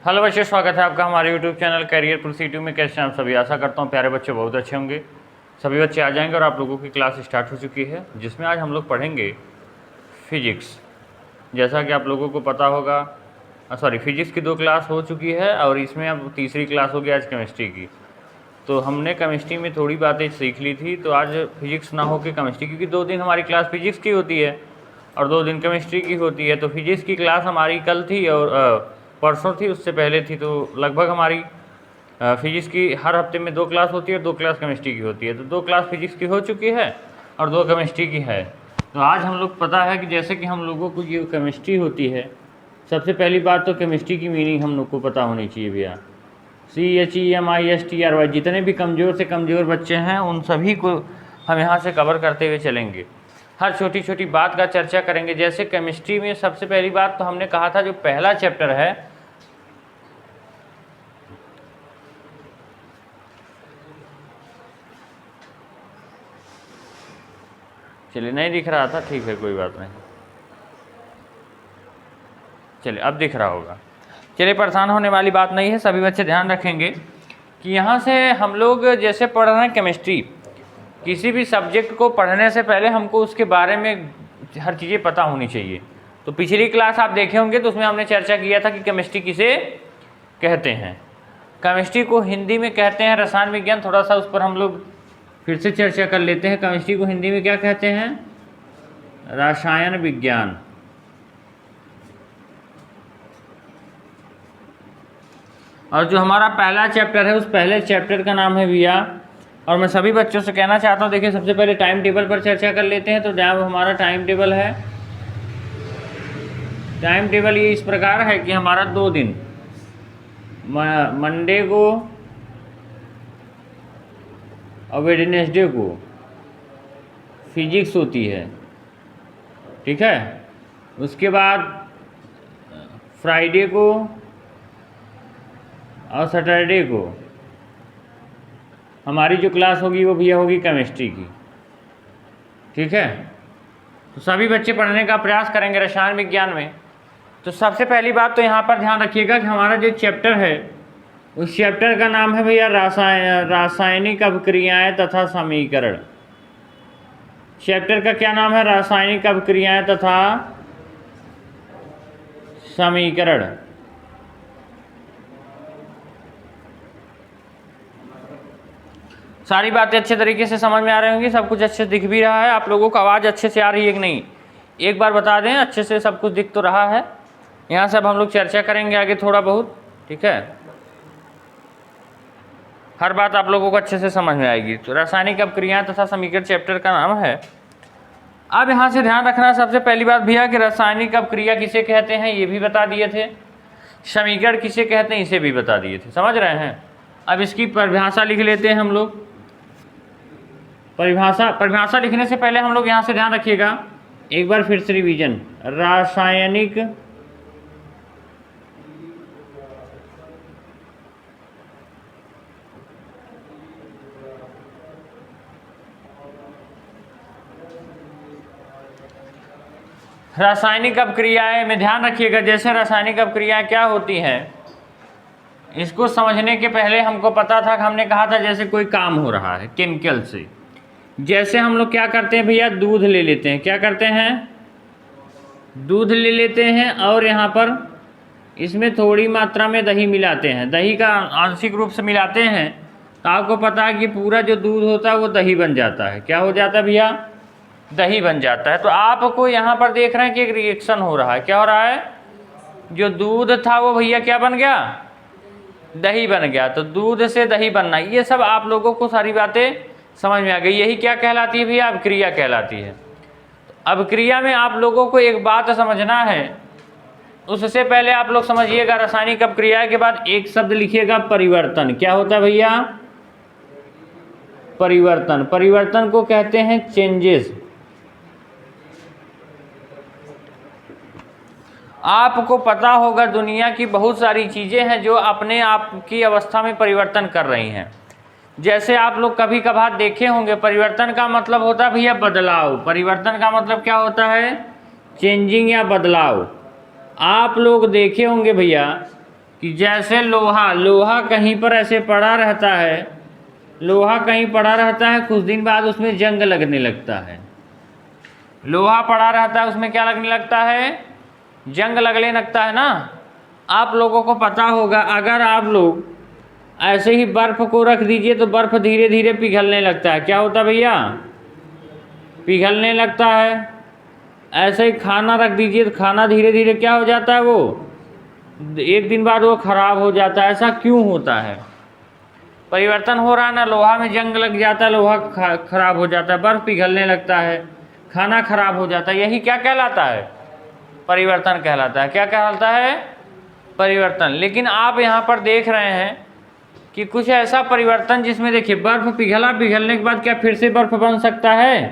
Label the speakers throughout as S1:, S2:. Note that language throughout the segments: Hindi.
S1: हेलो बच्चों, स्वागत है आपका हमारे यूट्यूब चैनल करियर प्रोसीड्यू में। कैसे हैं आप सभी? आशा करता हूँ प्यारे बच्चे बहुत अच्छे होंगे। सभी बच्चे आ जाएंगे और आप लोगों की क्लास स्टार्ट हो चुकी है, जिसमें आज हम लोग पढ़ेंगे फिजिक्स। जैसा कि आप लोगों को पता होगा, फिजिक्स की 2 क्लास हो चुकी है और इसमें अब तीसरी क्लास होगी आज केमिस्ट्री की। तो हमने केमिस्ट्री में थोड़ी बातें सीख ली थी, तो आज फिजिक्स ना हो के केमिस्ट्री, क्योंकि 2 दिन हमारी क्लास फिजिक्स की होती है और 2 दिन केमिस्ट्री की होती है। तो फिजिक्स की क्लास हमारी कल थी और परसों थी, उससे पहले थी। तो लगभग हमारी फिजिक्स की हर हफ्ते में 2 क्लास होती है, 2 क्लास केमिस्ट्री की होती है। तो 2 क्लास फिजिक्स की हो चुकी है और 2 केमिस्ट्री की है। तो आज हम लोग पता है कि जैसे कि हम लोगों को ये केमिस्ट्री होती है, सबसे पहली बात तो केमिस्ट्री की मीनिंग हम लोग को पता होनी चाहिए भैया। CHEMISTRY, जितने भी कमज़ोर से कमज़ोर बच्चे हैं उन सभी को हम यहाँ से कवर करते हुए चलेंगे। हर छोटी छोटी बात का चर्चा करेंगे। जैसे केमिस्ट्री में सबसे पहली बात तो हमने कहा था, जो पहला चैप्टर है, चलिए नहीं दिख रहा था, ठीक है कोई बात नहीं, चलिए अब दिख रहा होगा। चलिए परेशान होने वाली बात नहीं है, सभी बच्चे ध्यान रखेंगे कि यहाँ से हम लोग जैसे पढ़ रहे हैं केमिस्ट्री, किसी भी सब्जेक्ट को पढ़ने से पहले हमको उसके बारे में हर चीज़ें पता होनी चाहिए। तो पिछली क्लास आप देखे होंगे तो उसमें हमने चर्चा किया था कि केमिस्ट्री किसे कहते हैं। केमिस्ट्री को हिंदी में कहते हैं रसायन विज्ञान। थोड़ा सा उस पर हम लोग फिर से चर्चा कर लेते हैं। केमिस्ट्री को हिंदी में क्या कहते हैं? रसायन विज्ञान। और जो हमारा पहला चैप्टर है, उस पहले चैप्टर का नाम है भैया, और मैं सभी बच्चों से कहना चाहता हूँ, देखिए सबसे पहले टाइम टेबल पर चर्चा कर लेते हैं। तो जहाँ हमारा टाइम टेबल है, टाइम टेबल ये इस प्रकार है कि हमारा 2 दिन, मंडे को और वेडनेसडे को फिजिक्स होती है, ठीक है। उसके बाद फ्राइडे को और सैटरडे को हमारी जो क्लास होगी वो भैया होगी केमिस्ट्री की, ठीक है। तो सभी बच्चे पढ़ने का प्रयास करेंगे रसायन विज्ञान में। तो सबसे पहली बात तो यहाँ पर ध्यान रखिएगा कि हमारा जो चैप्टर है, उस चैप्टर का नाम है भैया रासायनिक अभिक्रियाएं तथा समीकरण। चैप्टर का क्या नाम है? रासायनिक अभिक्रियाएं तथा समीकरण। सारी बातें अच्छे तरीके से समझ में आ रही होंगी, सब कुछ अच्छे से दिख भी रहा है। आप लोगों को आवाज़ अच्छे से आ रही है कि नहीं, एक बार बता दें। अच्छे से सब कुछ दिख तो रहा है। यहाँ सब हम लोग चर्चा करेंगे आगे थोड़ा बहुत, ठीक है। हर बात आप लोगों को अच्छे से समझ में आएगी। तो रासायनिक अभिक्रियाएं तथा समीकरण चैप्टर का नाम है। अब यहाँ से ध्यान रखना, सबसे पहली बात भैया कि रासायनिक अभिक्रिया किसे कहते हैं ये भी बता दिए थे, समीकरण किसे कहते हैं इसे भी बता दिए थे, समझ रहे हैं। अब इसकी परिभाषा लिख लेते हैं हम लोग। परिभाषा लिखने से पहले हम लोग यहाँ से ध्यान रखिएगा, एक बार फिर से रिवीजन। रासायनिक अभिक्रियाएं में ध्यान रखिएगा। जैसे रासायनिक अभिक्रियाएं क्या होती हैं, इसको समझने के पहले हमको पता था कि हमने कहा था जैसे कोई काम हो रहा है केमिकल से, जैसे हम लोग क्या करते हैं भैया, दूध ले लेते हैं। क्या करते हैं? दूध ले लेते हैं और यहाँ पर इसमें थोड़ी मात्रा में दही मिलाते हैं। दही का आंशिक रूप से मिलाते हैं तो आपको पता है कि पूरा जो दूध होता है वो दही बन जाता है। क्या हो जाता है भैया? दही बन जाता है। तो आपको यहाँ पर देख रहे हैं कि एक रिएक्शन हो रहा है। क्या हो रहा है? जो दूध था वो भैया क्या बन गया? दही बन गया। तो दूध से दही बनना, ये सब आप लोगों को सारी बातें समझ में आ गई। यही क्या कहलाती है भैया? अभिक्रिया कहलाती है। अभिक्रिया में आप लोगों को एक बात समझना है, उससे पहले आप लोग समझिएगा, रासायनिक अभिक्रिया के बाद एक शब्द लिखिएगा, परिवर्तन। क्या होता है भैया? परिवर्तन। परिवर्तन को कहते हैं चेंजेस। आपको पता होगा दुनिया की बहुत सारी चीज़ें हैं जो अपने आप की अवस्था में परिवर्तन कर रही हैं। जैसे आप लोग कभी कभार देखे होंगे, परिवर्तन का मतलब होता है भैया बदलाव। परिवर्तन का मतलब क्या होता है? चेंजिंग या बदलाव। आप लोग देखे होंगे भैया कि जैसे लोहा कहीं पर ऐसे पड़ा रहता है, लोहा कहीं पड़ा रहता है, कुछ दिन बाद उसमें जंग लगने लगता है। लोहा पड़ा रहता है, उसमें क्या लगने लगता है? जंग लगने लगता है ना। आप लोगों को पता होगा, अगर आप लोग ऐसे ही बर्फ़ को रख दीजिए तो बर्फ़ धीरे धीरे पिघलने लगता है। क्या होता है भैया? पिघलने लगता है। ऐसे ही खाना रख दीजिए तो खाना धीरे धीरे क्या हो जाता है? वो एक दिन बाद वो ख़राब हो जाता है। ऐसा क्यों होता है? परिवर्तन हो रहा है ना। लोहा में जंग लग जाता है, लोहा ख़राब हो जाता है, बर्फ़ पिघलने लगता है, खाना ख़राब हो जाता है। यही क्या कहलाता है? परिवर्तन कहलाता है। क्या कहलाता है? परिवर्तन। लेकिन आप यहाँ पर देख रहे हैं कि कुछ ऐसा परिवर्तन जिसमें देखिए बर्फ़ पिघलने के बाद क्या फिर से बर्फ़ बन सकता है?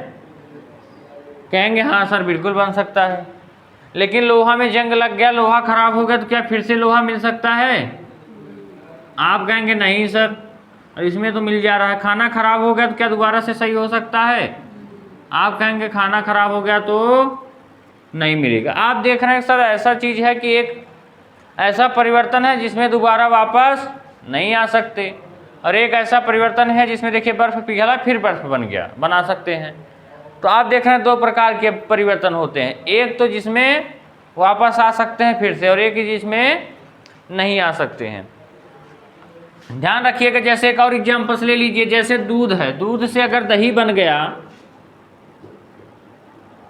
S1: कहेंगे हाँ सर बिल्कुल बन सकता है। लेकिन लोहा में जंग लग गया, लोहा ख़राब हो गया, तो क्या फिर से लोहा मिल सकता है? आप कहेंगे नहीं सर, इसमें तो मिल जा रहा है। खाना ख़राब हो गया तो क्या दोबारा से सही हो सकता है? आप कहेंगे खाना ख़राब हो गया तो नहीं मिलेगा। आप देख रहे हैं सर, ऐसा चीज़ है कि एक ऐसा परिवर्तन है जिसमें दोबारा वापस नहीं आ सकते, और एक ऐसा परिवर्तन है जिसमें देखिए बर्फ़ पिघला फिर बर्फ़ बन गया, बना सकते हैं। तो आप देख रहे हैं दो प्रकार के परिवर्तन होते हैं, एक तो जिसमें वापस आ सकते हैं फिर से, और एक जिसमें नहीं आ सकते हैं। ध्यान रखिएगा। जैसे एक और एग्जाम्पल्स ले लीजिए, जैसे दूध है, दूध से अगर दही बन गया,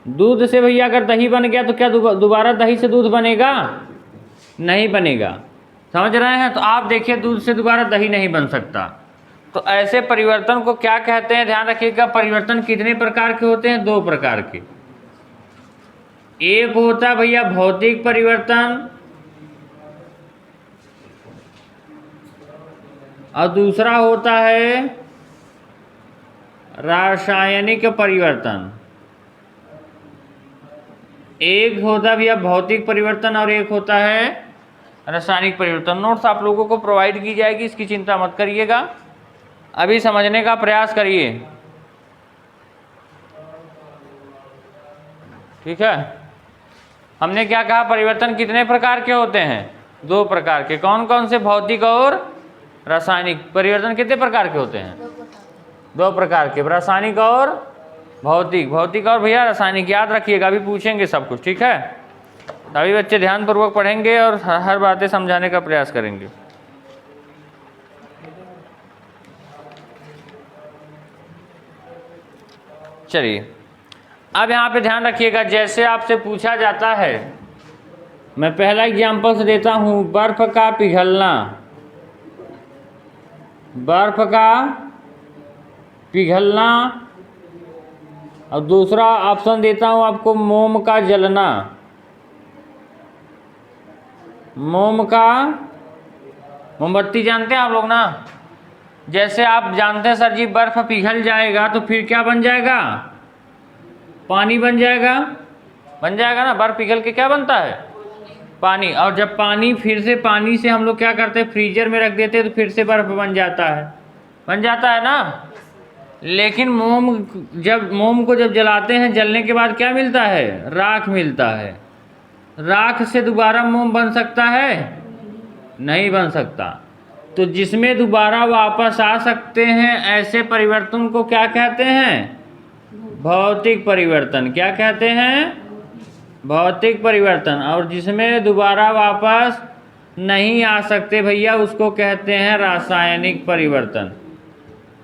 S1: दूध से भैया अगर दही बन गया तो क्या दोबारा दही से दूध बनेगा? नहीं बनेगा। समझ रहे हैं? तो आप देखिए दूध से दोबारा दही नहीं बन सकता। तो ऐसे परिवर्तन को क्या कहते हैं? ध्यान रखिएगा। परिवर्तन कितने प्रकार के होते हैं? दो प्रकार के। एक होता है भैया भौतिक परिवर्तन, और दूसरा होता है रासायनिक परिवर्तन। एक होता है भैया भौतिक परिवर्तन और एक होता है रासायनिक परिवर्तन। नोट्स आप लोगों को प्रोवाइड की जाएगी, इसकी चिंता मत करिएगा, अभी समझने का प्रयास करिए। ठीक है? हमने क्या कहा? परिवर्तन कितने प्रकार के होते हैं? दो प्रकार के। कौन कौन से? भौतिक और रासायनिक। परिवर्तन कितने प्रकार के होते हैं? दो प्रकार के, रासायनिक और भौतिक। भौतिक और भैया रासायनिक, याद रखिएगा, अभी पूछेंगे सब कुछ। ठीक है? अभी बच्चे ध्यानपूर्वक पढ़ेंगे और हर बातें समझाने का प्रयास करेंगे। चलिए, अब यहाँ पे ध्यान रखिएगा। जैसे आपसे पूछा जाता है, मैं पहला एग्जाम्पल्स देता हूँ, बर्फ का पिघलना। बर्फ का पिघलना। और दूसरा ऑप्शन देता हूँ आपको, मोम का जलना। मोम का, मोमबत्ती जानते हैं आप लोग ना? जैसे आप जानते हैं सर जी, बर्फ पिघल जाएगा तो फिर क्या बन जाएगा? पानी बन जाएगा। बन जाएगा ना। बर्फ पिघल के क्या बनता है? पानी। और जब पानी, फिर से पानी से हम लोग क्या करते हैं? फ्रीजर में रख देते हैं तो फिर से बर्फ बन जाता है। बन जाता है ना। लेकिन मोम को जब जलाते हैं, जलने के बाद क्या मिलता है? राख मिलता है। राख से दोबारा मोम बन सकता है? नहीं बन सकता। तो जिसमें दोबारा वापस आ सकते हैं, ऐसे परिवर्तन को क्या कहते हैं? भौतिक परिवर्तन। क्या कहते हैं? भौतिक परिवर्तन। और जिसमें दोबारा वापस नहीं आ सकते भैया, उसको कहते हैं रासायनिक परिवर्तन।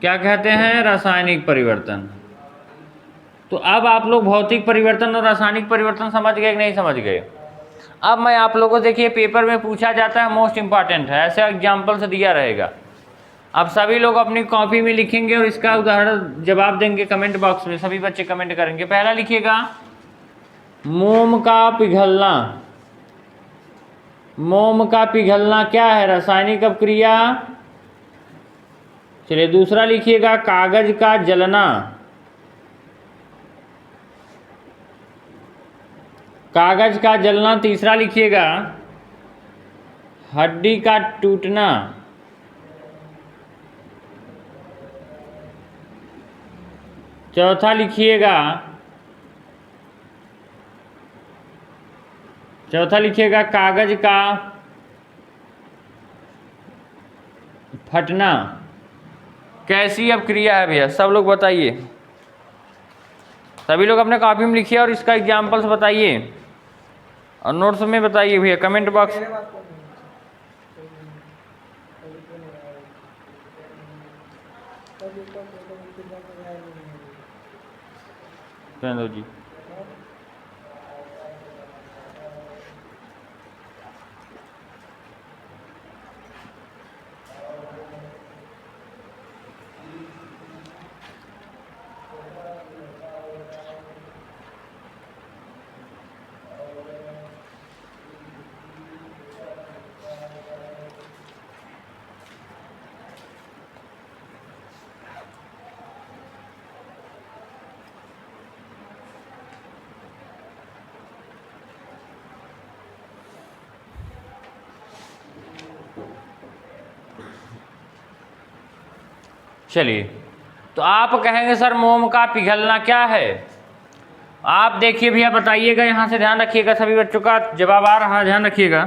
S1: क्या कहते हैं? रासायनिक परिवर्तन। तो अब आप लोग भौतिक परिवर्तन और रासायनिक परिवर्तन समझ गए कि नहीं समझ गए? अब मैं आप लोगों को, देखिए पेपर में पूछा जाता है, मोस्ट इंपॉर्टेंट है, ऐसे एग्जाम्पल से दिया रहेगा। अब सभी लोग अपनी कॉपी में लिखेंगे और इसका उदाहरण जवाब देंगे कमेंट बॉक्स में। सभी बच्चे कमेंट करेंगे। पहला लिखिएगा, मोम का पिघलना। मोम का पिघलना क्या है? रासायनिक अपक्रिया। चलिए दूसरा लिखिएगा, कागज का जलना। कागज का जलना। तीसरा लिखिएगा, हड्डी का टूटना। चौथा लिखिएगा, कागज का फटना कैसी अभिक्रिया है भैया? सब लोग बताइए, सभी लोग अपने कॉपी में लिखिए और इसका एग्जाम्पल्स बताइए और नोट्स में बताइए भैया, कमेंट बॉक्स। जी चलिए, तो आप कहेंगे सर मोम का पिघलना क्या है? आप देखिए भैया, बताइएगा, यहाँ से ध्यान रखिएगा, सभी बच्चों का जवाब आ रहा है, ध्यान रखिएगा।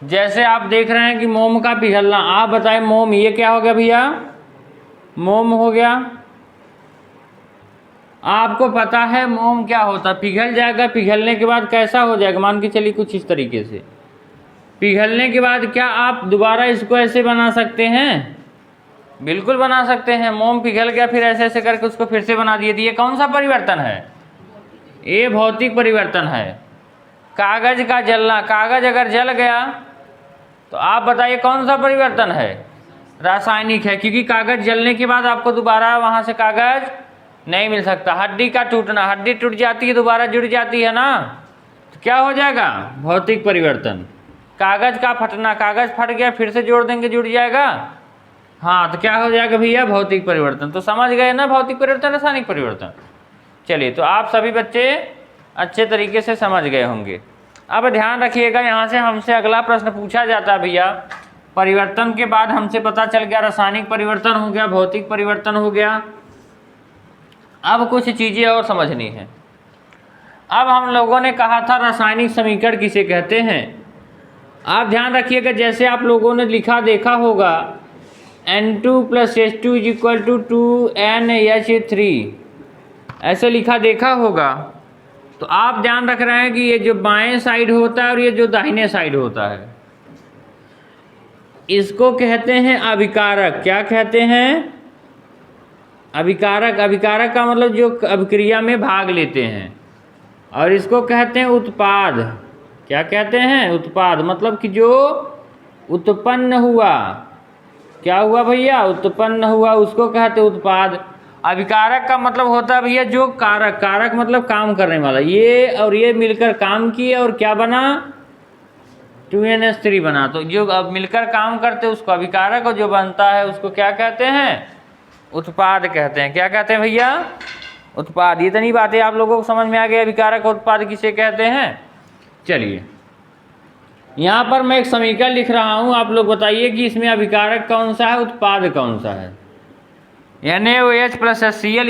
S1: जैसे आप देख रहे हैं कि मोम का पिघलना, आप बताएं मोम ये क्या हो गया भैया? मोम हो गया। आपको पता है मोम क्या होता है? पिघल जाएगा, पिघलने के बाद कैसा हो जाएगा? मान के चलिए कुछ इस तरीके से। पिघलने के बाद क्या आप दोबारा इसको ऐसे बना सकते हैं? बिल्कुल बना सकते हैं। मोम पिघल गया, फिर ऐसे ऐसे करके उसको फिर से बना दिए। ये कौन सा परिवर्तन है? ये भौतिक परिवर्तन है। कागज का जलना, कागज अगर जल गया तो आप बताइए कौन सा परिवर्तन है? रासायनिक है, क्योंकि कागज जलने के बाद आपको दोबारा वहाँ से कागज नहीं मिल सकता। हड्डी का टूटना, हड्डी टूट जाती है, दोबारा जुड़ जाती है ना, तो क्या हो जाएगा? भौतिक परिवर्तन। कागज का फटना, कागज फट गया, फिर से जोड़ देंगे, जुड़ जाएगा। हाँ, तो क्या हो जाएगा भैया? भौतिक परिवर्तन। तो समझ गए ना भौतिक परिवर्तन, रासायनिक परिवर्तन। चलिए, तो आप सभी बच्चे अच्छे तरीके से समझ गए होंगे। अब ध्यान रखिएगा, यहाँ से हमसे अगला प्रश्न पूछा जाता है भैया। परिवर्तन के बाद हमसे पता चल गया रासायनिक परिवर्तन हो गया, भौतिक परिवर्तन हो गया। अब कुछ चीज़ें और समझनी है। अब हम लोगों ने कहा था रासायनिक समीकरण किसे कहते हैं। आप ध्यान रखिएगा, जैसे आप लोगों ने लिखा देखा होगा N2 + H2 = 2NH3, ऐसे लिखा देखा होगा। तो आप ध्यान रख रहे हैं कि ये जो बाएं साइड होता है और ये जो दाहिने साइड होता है, इसको कहते हैं अभिकारक। क्या कहते हैं? अभिकारक। अभिकारक का मतलब जो अभिक्रिया में भाग लेते हैं। और इसको कहते हैं उत्पाद। क्या कहते हैं? उत्पाद। मतलब कि जो उत्पन्न हुआ, क्या हुआ भैया? उत्पन्न हुआ, उसको कहते हैं उत्पाद। अभिकारक का मतलब होता है भैया जो कारक। कारक मतलब काम करने वाला। ये और ये मिलकर काम किए और क्या बना? 2NH3 बना। तो जो अब मिलकर काम करते हैं उसको अभिकारक, और जो बनता है उसको क्या कहते हैं? उत्पाद कहते हैं। क्या कहते हैं भैया? उत्पाद। इतनी बातें आप लोगों को समझ में आ गई, अभिकारक और उत्पाद किसे कहते हैं। चलिए, यहाँ पर मैं एक समीकरण लिख रहा हूँ, आप लोग बताइए कि इसमें अभिकारक कौन सा है, उत्पाद कौन सा है। NaOH + HCl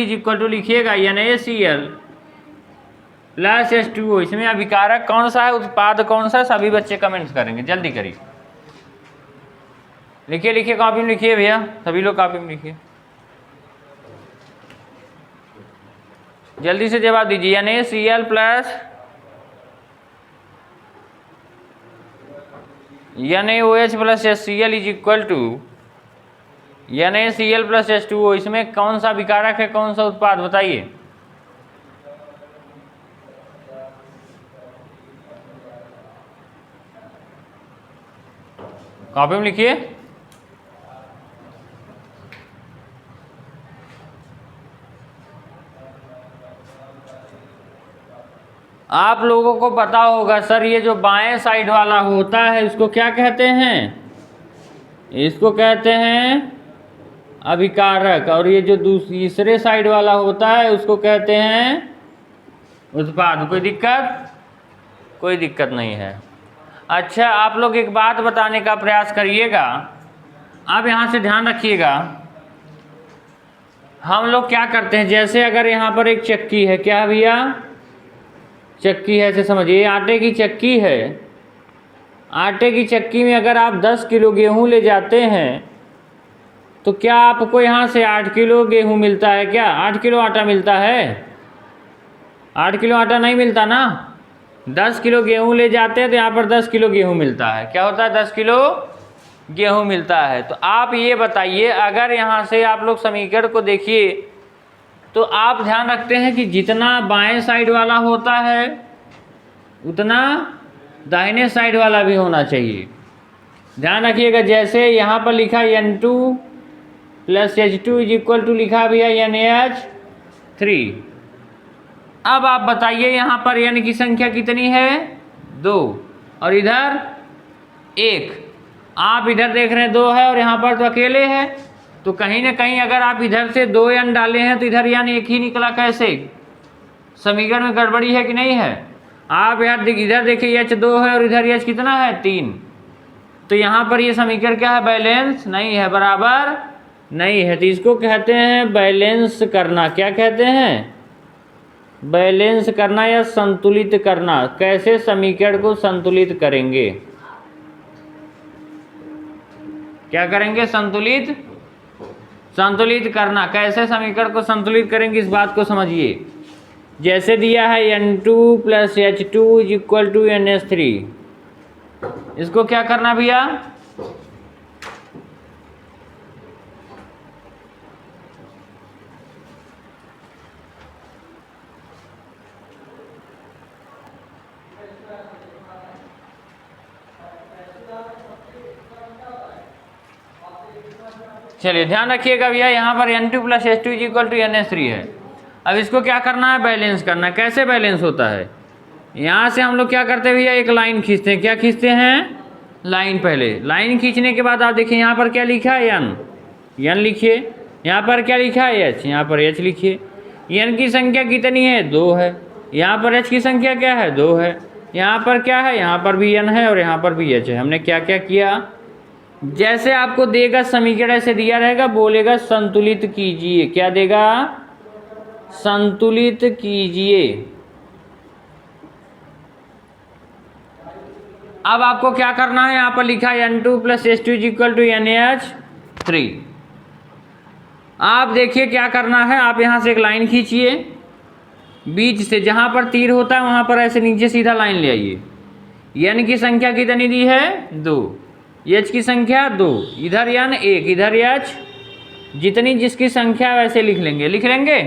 S1: = लिखिएगा NaCl + H2O। इसमें अभिकारक कौन सा है, उत्पाद कौन सा है? सभी बच्चे कमेंट्स करेंगे, जल्दी करिए। लिखिए लिखिए, कॉपी में लिखिए भैया, सभी लोग कॉपी में लिखिए, जल्दी से जवाब दीजिए। NaCl + NaOH + HCl = NaCl + H2O। इसमें कौन सा विकारक है, कौन सा उत्पाद, बताइए। कॉपी में लिखिए। आप लोगों को पता होगा सर, ये जो बाएं साइड वाला होता है इसको क्या कहते हैं? इसको कहते हैं अभिकारक। और ये जो दूसरे साइड वाला होता है उसको कहते हैं उत्पाद। कोई दिक्कत? कोई दिक्कत नहीं है। अच्छा, आप लोग एक बात बताने का प्रयास करिएगा। अब यहाँ से ध्यान रखिएगा, हम लोग क्या करते हैं, जैसे अगर यहाँ पर एक चक्की है, क्या भैया? चक्की है, ऐसे समझिए आटे की चक्की है। आटे की चक्की में अगर आप 10 किलो गेहूँ ले जाते हैं तो क्या आपको यहाँ से 8 किलो गेहूँ मिलता है? क्या 8 किलो आटा मिलता है? 8 किलो आटा नहीं मिलता ना। 10 किलो गेहूँ ले जाते हैं तो यहाँ पर 10 किलो गेहूँ मिलता है। क्या होता है? 10 किलो गेहूँ मिलता है। तो आप ये बताइए, अगर यहाँ से आप लोग समीकरण को देखिए तो आप ध्यान रखते हैं कि जितना बाएं साइड वाला होता है उतना दाहिने साइड वाला भी होना चाहिए। ध्यान रखिएगा, जैसे यहाँ पर लिखा N2 + H2 = लिखा भी है NaH3। अब आप बताइए यहाँ पर N की संख्या कितनी है? 2 और इधर 1। आप इधर देख रहे हैं 2 है और यहाँ पर तो अकेले है, तो कहीं ना कहीं अगर आप इधर से 2 N डाले हैं तो इधर N 1 ही निकला। कैसे? समीकरण में गड़बड़ी है कि नहीं है? आप यार इधर देखिए H2 है और इधर H कितना है? 3। तो यहाँ पर ये समीकरण क्या है? बैलेंस नहीं है, बराबर नहीं है। तो इसको कहते हैं बैलेंस करना। क्या कहते हैं? बैलेंस करना या संतुलित करना। कैसे समीकरण को संतुलित करेंगे? क्या करेंगे? संतुलित करना। कैसे समीकरण को संतुलित करेंगे, इस बात को समझिए। जैसे दिया है N2 + H2 = NH3, इसको क्या करना भैया? चलिए ध्यान रखिएगा भैया, यहाँ पर N2 + H2 = NH3 है। अब इसको क्या करना है? बैलेंस करना। कैसे बैलेंस होता है? यहाँ से हम लोग क्या करते हैं भैया? एक लाइन खींचते हैं। क्या खींचते हैं? लाइन। पहले लाइन खींचने के बाद आप देखिए यहाँ पर क्या लिखा है? N लिखिए। यहाँ पर क्या लिखा है? H। यहाँ पर H लिखिए। N की संख्या कितनी है? 2 है। यहाँ पर H की संख्या क्या है? 2 है। यहाँ पर क्या है? यहाँ पर भी N है और यहाँ पर भी H है। हमने क्या क्या किया? जैसे आपको देगा समीकरण ऐसे दिया रहेगा, बोलेगा संतुलित कीजिए। क्या देगा? संतुलित कीजिए। अब आपको क्या करना है? यहाँ पर लिखा है N2 + H2 = NaH3। आप देखिए क्या करना है, आप यहाँ से एक लाइन खींचिए, बीच से जहाँ पर तीर होता है वहाँ पर ऐसे नीचे सीधा लाइन ले आइए। N की संख्या कितनी दी है? 2। H की संख्या 2, इधर N 1, इधर H, जितनी जिसकी संख्या वैसे लिख लेंगे।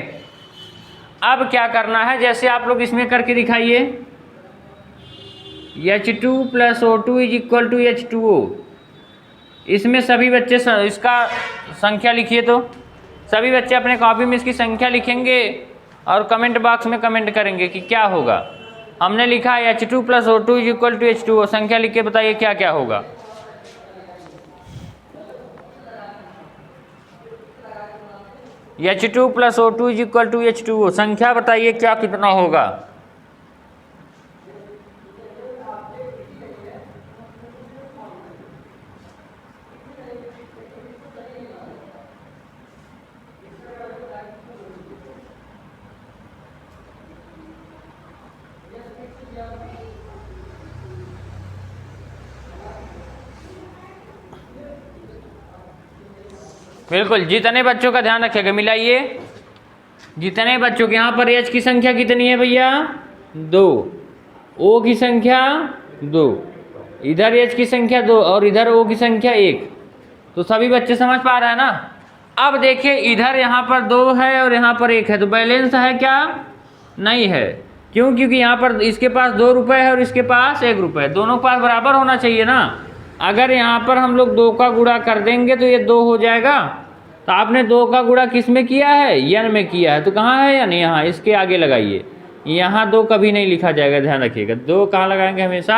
S1: अब क्या करना है? जैसे आप लोग इसमें करके दिखाइए, H2 + O2 = H2O। इसमें सभी बच्चे इसका संख्या लिखिए। तो सभी बच्चे अपने कॉपी में इसकी संख्या लिखेंगे और कमेंट बॉक्स में कमेंट करेंगे कि क्या होगा। हमने लिखा है H2 + O2 = H2O। संख्या लिख के बताइए क्या क्या होगा। H2 + O2 = H2O। संख्या बताइए क्या कितना होगा। बिल्कुल, जितने बच्चों का ध्यान रखिएगा, मिलाइए। जितने बच्चों के, यहाँ पर H की संख्या कितनी है भैया? 2। O की संख्या 2, इधर H की संख्या 2 और इधर O की संख्या 1। तो सभी बच्चे समझ पा रहे हैं ना? अब देखिए इधर यहाँ पर 2 है और यहाँ पर 1 है, तो बैलेंस है क्या? नहीं है। क्यों? क्योंकि यहाँ पर इसके पास 2 रुपये है और इसके पास 1 रुपये, दोनों के पास बराबर होना चाहिए ना। अगर यहाँ पर हम लोग 2 का गुणा कर देंगे तो ये 2 हो जाएगा। तो आपने 2 का गुणा किस में किया है? N में किया है। तो कहाँ है N? यहाँ। इसके आगे लगाइए। यहाँ 2 कभी नहीं लिखा जाएगा, ध्यान रखिएगा। 2 कहाँ लगाएंगे? हमेशा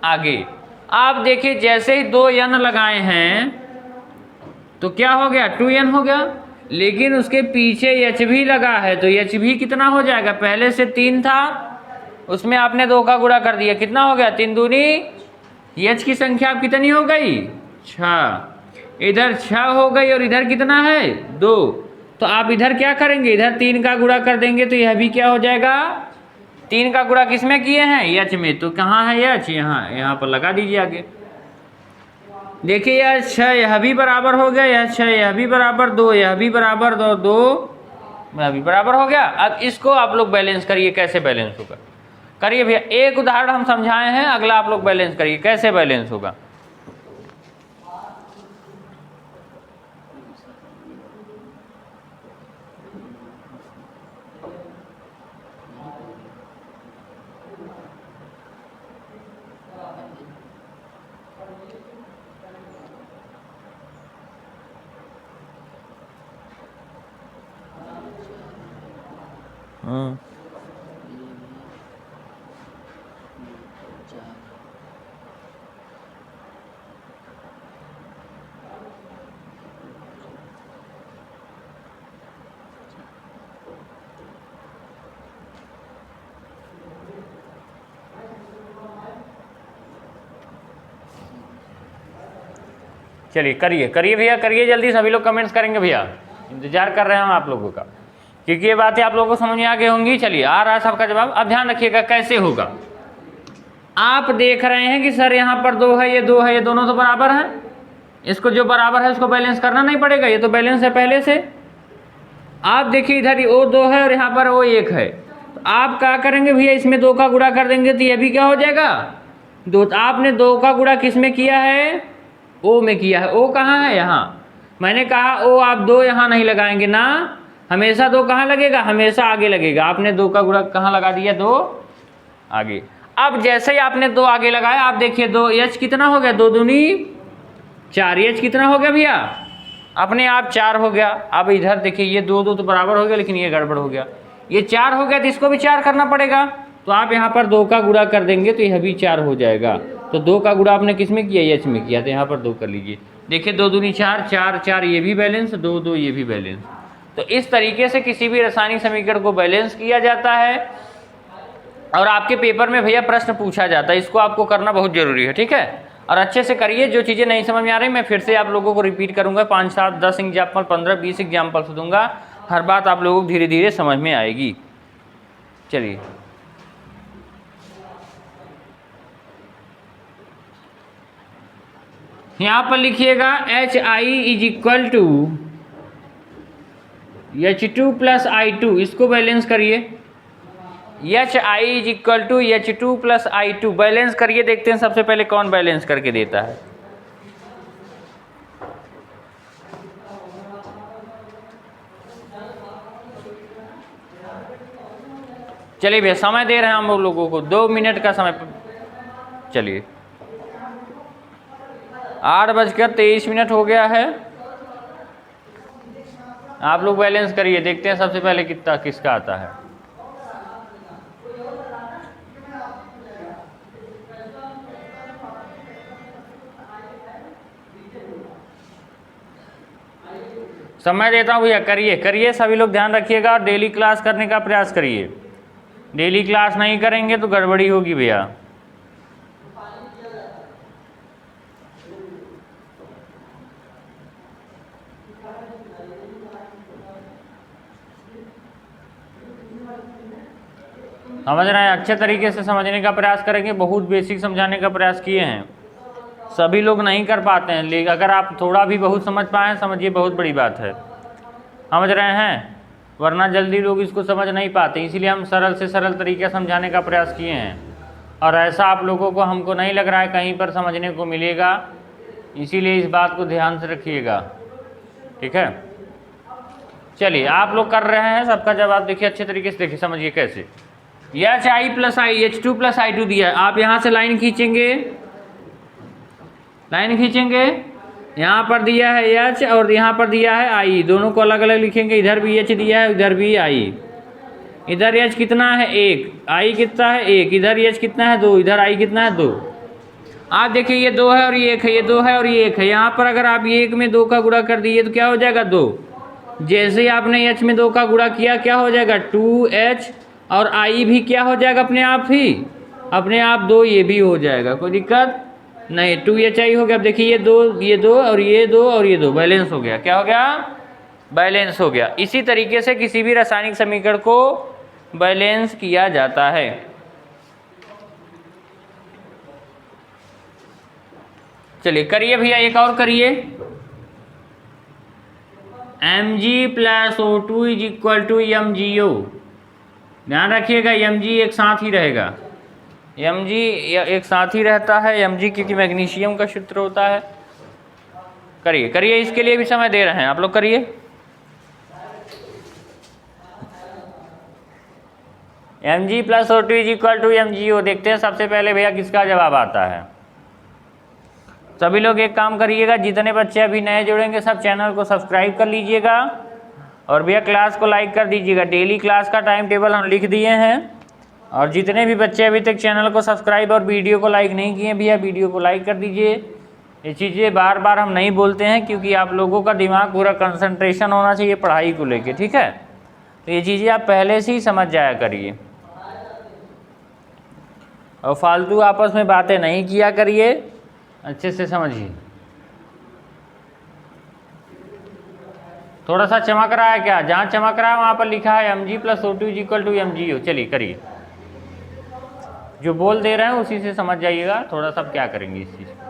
S1: आगे। आप देखिए जैसे ही 2 N लगाए हैं तो क्या हो गया? 2N हो गया। लेकिन उसके पीछे H भी लगा है, तो H भी कितना हो जाएगा? पहले से 3 था, उसमें आपने 2 का गुणा कर दिया, कितना हो गया? 3 दूनी, H की संख्या अब कितनी हो गई? 6। इधर 6 हो गई और इधर कितना है? 2। तो आप इधर क्या करेंगे? इधर 3 का गुणा कर देंगे तो यह भी क्या हो जाएगा? 3 का गुणा किस में किए हैं? एच में। तो कहाँ है एच? यहाँ पर लगा दीजिए आगे। देखिए यह 6 यह भी बराबर हो गया, यह 6 यह भी बराबर, 2 यह भी बराबर, 2 यह भी बराबर हो गया। अब इसको आप लोग बैलेंस करिए, कैसे बैलेंस होगा करिए भैया। एक उदाहरण हम समझाए हैं, अगला आप लोग बैलेंस करिए कैसे बैलेंस होगा। चलिए करिए करिए भैया, करिए जल्दी, सभी लोग कमेंट्स करेंगे भैया, इंतजार कर रहे हैं हम आप लोगों का, क्योंकि ये बातें आप लोगों को समझ में आ गई होंगी। चलिए आ रहा है सबका जवाब। अब ध्यान रखिएगा कैसे होगा। आप देख रहे हैं कि सर यहाँ पर 2 है, ये 2 है, ये दोनों तो बराबर हैं। इसको जो बराबर है उसको बैलेंस करना नहीं पड़ेगा, ये तो बैलेंस है पहले से। आप देखिए इधर वो 2 है और यहाँ पर वो 1 है, तो आप क्या करेंगे भैया, इसमें 2 का गुणा कर देंगे तो ये भी क्या हो जाएगा 2। तो आपने 2 का गुणा किस में किया है? ओ में किया है। ओ कहाँ है? यहाँ। मैंने कहा ओ आप 2 यहाँ नहीं लगाएंगे ना, हमेशा 2 कहाँ लगेगा? हमेशा आगे लगेगा। आपने 2 का गुणा कहाँ लगा दिया? 2 आगे। अब जैसे ही आपने 2 आगे लगाया, आप देखिए 2 एच कितना हो गया? 2 दूनी 4, एच कितना हो गया भैया? अपने आप 4 हो गया। अब इधर देखिए ये 2 तो बराबर हो गया, लेकिन ये गड़बड़ हो गया, ये 4 हो गया तो इसको भी 4 करना पड़ेगा। तो आप यहाँ पर 2 का गुणा कर देंगे तो यह भी 4 हो जाएगा। तो 2 का गुणा आपने किस में किया? एच में किया, तो यहाँ पर 2 कर लीजिए। देखिए 2 दूनी 4, 4 4 ये भी बैलेंस, 2 2 ये भी बैलेंस। तो इस तरीके से किसी भी रासायनिक समीकरण को बैलेंस किया जाता है और आपके पेपर में भैया प्रश्न पूछा जाता है। इसको आपको करना बहुत जरूरी है, ठीक है? और अच्छे से करिए। जो चीज़ें नहीं समझ में आ रही मैं फिर से आप लोगों को रिपीट करूँगा, 5 7 10 एग्जाम्पल, 15 20 एग्जाम्पल्स दूंगा। हर बात आप लोगों को धीरे धीरे समझ में आएगी। चलिए यहाँ पर लिखिएगा HI is equal to H2 plus I2। इसको बैलेंस करिए। HI is equal to H2 plus I2 balance करिए। देखते हैं सबसे पहले कौन बैलेंस करके देता है। चलिए भैया समय दे रहे हैं हम लोगों को, 2 मिनट का समय। चलिए 8:23 हो गया है। आप लोग बैलेंस करिए, देखते हैं सबसे पहले कितना किसका आता है। समय देता हूँ भैया, करिए करिए, सभी लोग ध्यान रखिएगा और डेली क्लास करने का प्रयास करिए। डेली क्लास नहीं करेंगे तो गड़बड़ी होगी भैया। समझ रहे हैं? अच्छे तरीके से समझने का प्रयास करेंगे। बहुत बेसिक समझाने का प्रयास किए हैं, सभी लोग नहीं कर पाते हैं, लेकिन अगर आप थोड़ा भी बहुत समझ पाएँ, समझिए बहुत बड़ी बात है। समझ रहे हैं? वरना जल्दी लोग इसको समझ नहीं पाते, इसीलिए हम सरल से सरल तरीके समझाने का प्रयास किए हैं। और ऐसा आप लोगों को हमको नहीं लग रहा है कहीं पर समझने को मिलेगा, इसीलिए इस बात को ध्यान से रखिएगा, ठीक है? चलिए आप लोग कर रहे हैं, सबका जवाब देखिए अच्छे तरीके से, देखिए समझिए कैसे। HI plus H2 plus I2 दिया है। आप यहाँ से लाइन खींचेंगे, लाइन खींचेंगे, यहाँ पर दिया है H और यहाँ पर दिया है I, दोनों को अलग अलग लिखेंगे। इधर भी H दिया है, इधर भी I। इधर H कितना है? 1, I कितना है? 1। इधर H कितना है? 2। इधर I कितना है? 2। आप देखिए ये 2 है और ये 1 है, ये 2 है और ये 1 है। यहाँ पर अगर आप ये 1 में 2 का गुणा कर दिए तो क्या हो जाएगा? 2। जैसे ही आपने H में 2 का गुणा किया क्या हो जाएगा? 2H और I भी क्या हो जाएगा? अपने आप ही, अपने आप 2 ये भी हो जाएगा, कोई दिक्कत नहीं। 2HI हो गया। अब देखिए ये 2, ये 2 और ये 2 और ये 2 बैलेंस हो गया। क्या हो गया? बैलेंस हो गया। इसी तरीके से किसी भी रासायनिक समीकरण को बैलेंस किया जाता है। चलिए करिए भैया, एक और करिए। Mg + O2 = MgO। ध्यान रखिएगा Mg एक साथ ही रहेगा, Mg एक साथ ही रहता है, Mg क्योंकि मैग्नीशियम का सूत्र होता है। करिए करिए, इसके लिए भी समय दे रहे हैं आप लोग, करिए। Mg + O2 = MgO। देखते हैं सबसे पहले भैया किसका जवाब आता है। सभी लोग एक काम करिएगा, जितने बच्चे अभी नए जुड़ेंगे सब चैनल को सब्सक्राइब कर लीजिएगा और भैया क्लास को लाइक कर दीजिएगा। डेली क्लास का टाइम टेबल हम लिख दिए हैं, और जितने भी बच्चे अभी तक चैनल को सब्सक्राइब और वीडियो को लाइक नहीं किए भैया, वीडियो को लाइक कर दीजिए। ये चीज़ें बार बार हम नहीं बोलते हैं क्योंकि आप लोगों का दिमाग पूरा कंसंट्रेशन होना चाहिए पढ़ाई को लेके, ठीक है। तो ये चीज़ें आप पहले से ही समझ जाया करिए और फालतू आपस में बातें नहीं किया करिए, अच्छे से समझिए। थोड़ा सा चमक रहा है क्या? जहाँ चमक रहा है वहाँ पर लिखा है Mg + O2 = MgO। चलिए करिए, जो बोल दे रहे हैं उसी से समझ जाइएगा। थोड़ा सा क्या करेंगे इस चीज़ को।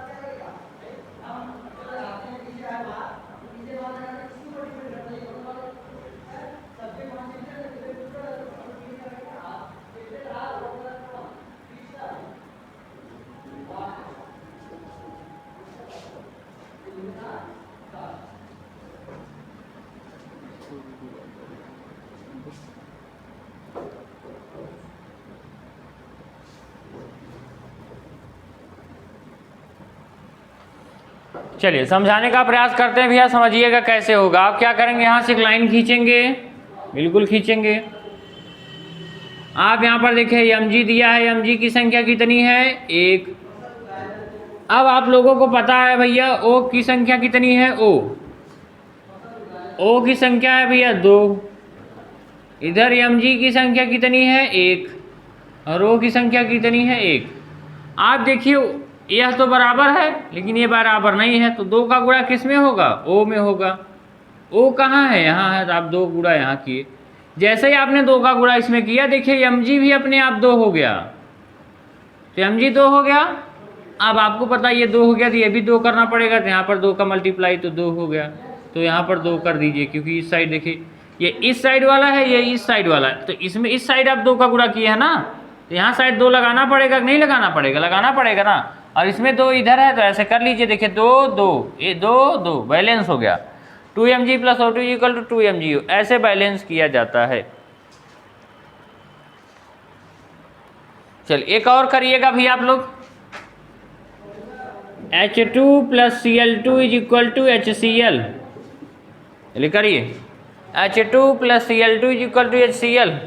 S1: चलिए समझाने का प्रयास करते हैं भैया, समझिएगा कैसे होगा। आप क्या करेंगे, यहाँ से एक लाइन खींचेंगे, बिल्कुल खींचेंगे। आप यहाँ पर देखिए Mg दिया है, Mg की संख्या कितनी है? 1। अब आप लोगों को पता है भैया O की संख्या कितनी है? O की संख्या है भैया 2। इधर Mg की संख्या कितनी है? 1। और O की संख्या कितनी है? 1। आप देखिए यह तो बराबर है लेकिन ये बराबर नहीं है, तो 2 का गुणा किस में होगा? O में होगा। O कहाँ है? यहाँ है, तो आप 2 गुणा यहाँ किए। जैसे ही आपने 2 का गुणा इसमें किया, देखिए Mg भी अपने आप 2 हो गया, तो Mg 2 हो गया। अब आपको पता है ये 2 हो गया तो ये भी 2 करना पड़ेगा, तो यहाँ पर 2 का मल्टीप्लाई तो 2 हो गया, तो यहाँ पर 2 कर दीजिए। क्योंकि इस साइड देखिए ये इस साइड वाला है, ये इस साइड वाला है, तो इसमें इस साइड आप 2 का गुणा किए है ना, तो यहाँ साइड 2 लगाना पड़ेगा कि नहीं लगाना पड़ेगा? लगाना पड़ेगा ना। और इसमें 2 इधर है तो ऐसे कर लीजिए, देखिए 2 2, ये 2 2 बैलेंस हो गया। 2Mg + O2 = 2MgO, ऐसे बैलेंस किया जाता है। चलिए एक और करिएगा भी आप लोग। H2 + Cl2 = HCl। चलिए करिए, H2 + Cl2 = HCl।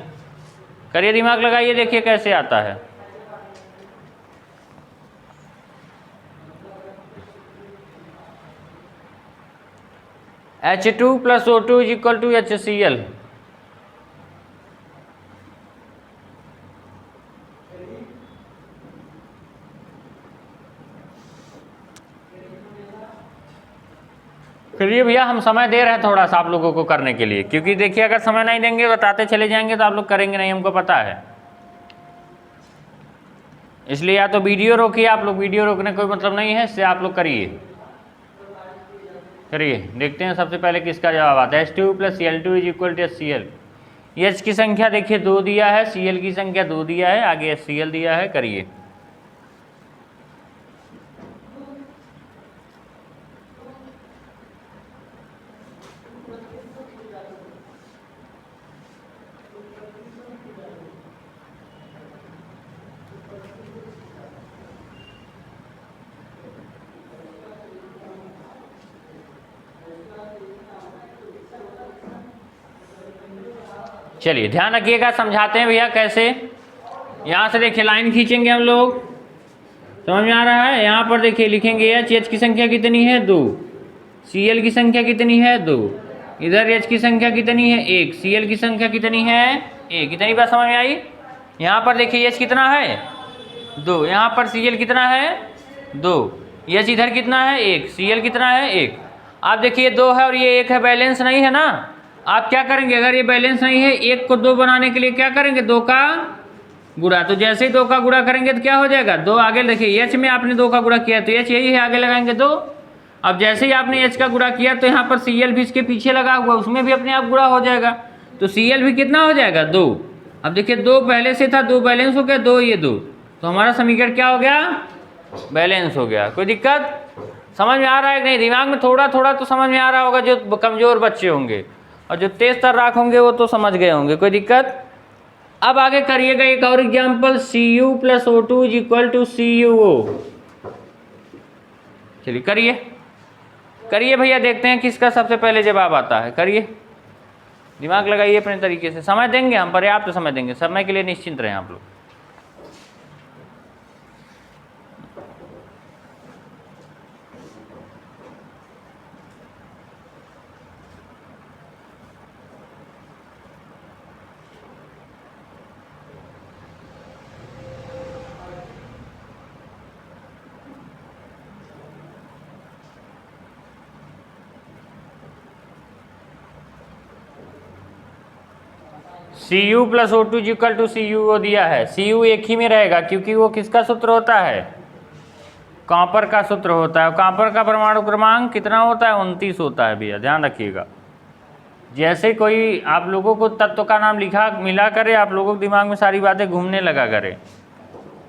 S1: करिए, दिमाग लगाइए, देखिए कैसे आता है। H2 + O2 = HCl। फिर भैया हम समय दे रहे हैं थोड़ा सा आप लोगों को करने के लिए, क्योंकि देखिए अगर समय नहीं देंगे, बताते चले जाएंगे तो आप लोग करेंगे नहीं, हमको पता है। इसलिए या तो वीडियो रोकिए आप लोग, वीडियो रोकने कोई मतलब नहीं है, इससे आप लोग करिए। करिए, देखते हैं सबसे पहले किसका जवाब आता है। H2 + Cl2 = HCl। H की संख्या देखिए 2 दिया है, Cl की संख्या 2 दिया है, आगे HCl दिया है। करिए, चलिए ध्यान रखिएगा, समझाते हैं भैया कैसे। यहाँ से देखिए लाइन खींचेंगे हम लोग, समझ में आ रहा है। यहाँ पर देखिए लिखेंगे H की संख्या कितनी है? 2। Cl की संख्या कितनी है? 2। इधर H की संख्या कितनी है? 1। Cl की संख्या कितनी है? 1। इतनी बात समझ में आई। यहाँ पर देखिए H कितना है? 2। यहाँ पर Cl कितना है? 2। H इधर कितना है? 1। Cl कितना है? 1। आप देखिए 2 है और ये 1 है, बैलेंस नहीं है ना, आप क्या करेंगे, अगर ये बैलेंस नहीं है, 1 को 2 बनाने के लिए क्या करेंगे, 2 का गुणा। तो जैसे ही 2 का गुणा करेंगे तो क्या हो जाएगा, 2 आगे देखिए एच में आपने 2 का गुणा किया तो एच यही है, आगे लगाएंगे 2। अब जैसे ही आपने एच का गुणा किया तो यहाँ पर Cl भी इसके पीछे लगा हुआ, उसमें भी अपने आप गुणा हो जाएगा। तो Cl भी कितना हो जाएगा, 2। अब देखिए 2 पहले से था, 2 बैलेंस हो गया, 2 ये 2, तो हमारा समीकरण क्या हो गया, बैलेंस हो गया। कोई दिक्कत समझ में आ रहा है कि नहीं? दिमाग में थोड़ा थोड़ा तो समझ में आ रहा होगा, जो कमज़ोर बच्चे होंगे, और जो तेज तर्राक होंगे वो तो समझ गए होंगे। कोई दिक्कत? अब आगे करिएगा एक और एग्जाम्पल, Cu + O2 = CuO। चलिए करिए करिए भैया, देखते हैं किसका सबसे पहले जवाब आता है। करिए, दिमाग लगाइए अपने तरीके से, समय देंगे हम, पर्याप्त समय देंगे, समय के लिए निश्चिंत रहें आप लोग। Cu + O2 = CuO दिया है। Cu एक ही में रहेगा क्योंकि वो किसका सूत्र होता है, कॉपर का सूत्र होता है। कॉपर का परमाणु क्रमांक कितना होता है, 29 होता है भैया, ध्यान रखिएगा। जैसे कोई आप लोगों को तत्व का नाम लिखा मिला करे, आप लोगों के दिमाग में सारी बातें घूमने लगा करे,